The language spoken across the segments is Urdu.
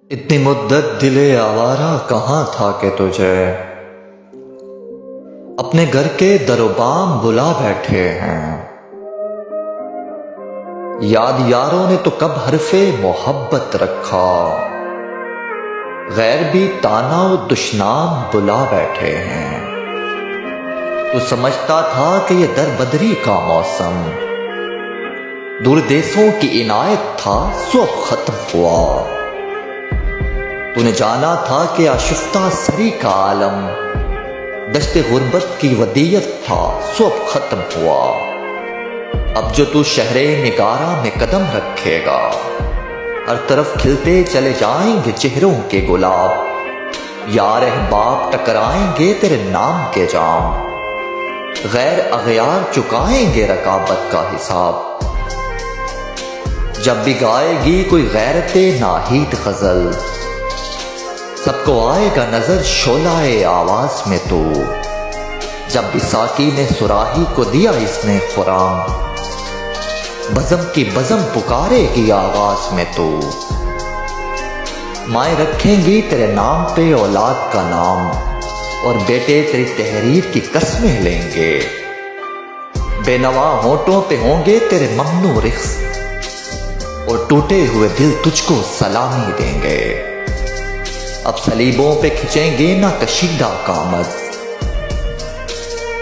اتنی مدت دلے آوارہ کہاں تھا کہ تجھے اپنے گھر کے در و بام بلا بیٹھے ہیں۔ یاد یاروں نے تو کب حرف محبت رکھا، غیر بھی تانا و دشنام بلا بیٹھے ہیں۔ تو سمجھتا تھا کہ یہ در بدری کا موسم دور دیسوں کی عنایت تھا، سو اب ختم ہوا۔ تو نے جانا تھا کہ آشفتہ سری کا عالم دشت غربت کی ودیعت تھا، سو اب ختم ہوا۔ اب جو تو شہر نگارہ میں قدم رکھے گا، ہر طرف کھلتے چلے جائیں گے چہروں کے گلاب، یار احباب ٹکرائیں گے تیرے نام کے جام، غیر اغیار چکائیں گے رقابت کا حساب۔ جب بھی گائے گی کوئی غیرت ناہید غزل، سب کو آئے گا نظر شعلہ آواز میں تو۔ جب بھی ساقی نے صراحی کو دیا اس نے خرام، بزم کی بزم پکارے گی آغاز میں تو۔ مائیں رکھیں گی تیرے نام پہ اولاد کا نام، اور بیٹے تیری تحریر کی قسمیں لیں گے۔ بے نوا ہونٹوں پہ ہوں گے تیرے ممنوع رقص، اور ٹوٹے ہوئے دل تجھ کو سلامی دیں گے۔ اب صلیبوں پہ کھچیں گے نہ کشیدہ کامد،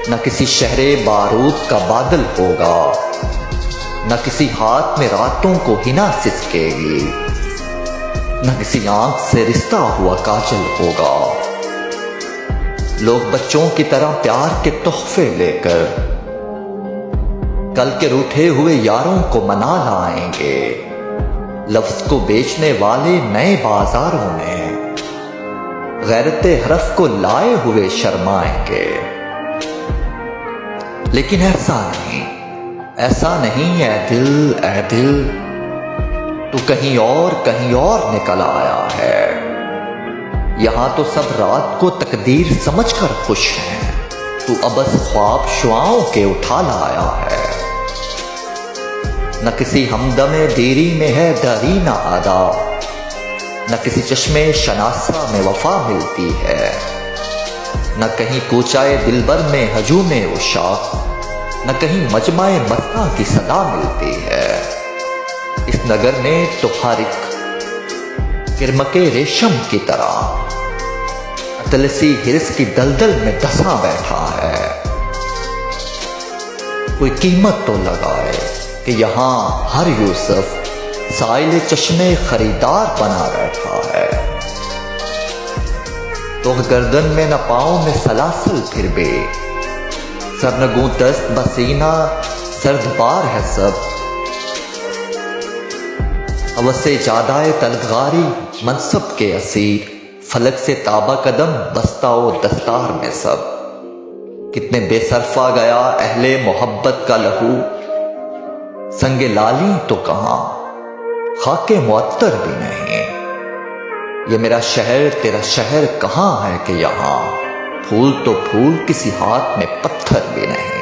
نہ کسی شہر بارود کا بادل ہوگا، نہ کسی ہاتھ میں راتوں کو ہنا سسکے گی، نہ کسی آنکھ سے رشتہ ہوا کاجل ہوگا۔ لوگ بچوں کی طرح پیار کے تحفے لے کر کل کے روٹھے ہوئے یاروں کو منا لائیں گے۔ لفظ کو بیچنے والے نئے بازاروں میں غیرت حرف کو لائے ہوئے شرمائیں گے۔ لیکن ایسا نہیں اے دل، تو کہیں اور نکل آیا ہے۔ یہاں تو سب رات کو تقدیر سمجھ کر خوش ہیں، تو ابس خواب شعاؤں کے اٹھا لایا ہے۔ نہ کسی ہمدم دیری میں ہے داری نہ ادا، نہ کسی چشمے شناسہ میں وفا ملتی ہے، نہ کہیں کوچائے دلبر میں ہجوم عشا، نہ کہیں مجمع مستاں کی صدا ملتی ہے۔ اس نگر نے تو ہر ایک کرمک ریشم کی طرح اطلسی ہرس کی دلدل میں دسا بیٹھا ہے۔ کوئی قیمت تو لگائے کہ یہاں ہر یوسف سائل چشمے خریدار بنا بیٹھا ہے۔ تو گردن میں نہ پاؤں میں سلاسل پھر بھی، سرنگوں دست بسینہ سرد بار ہے سب۔ ہوس جادائے طلبگاری منصب کے اسیر، فلک سے تابہ قدم بستہ و دستار میں سب۔ کتنے بے صرفہ گیا اہل محبت کا لہو، سنگ لالی تو کہاں خاک معطر بھی نہیں۔ یہ میرا شہر تیرا شہر کہاں ہے کہ یہاں پھول تو پھول کسی ہاتھ میں پتھر بھی نہیں۔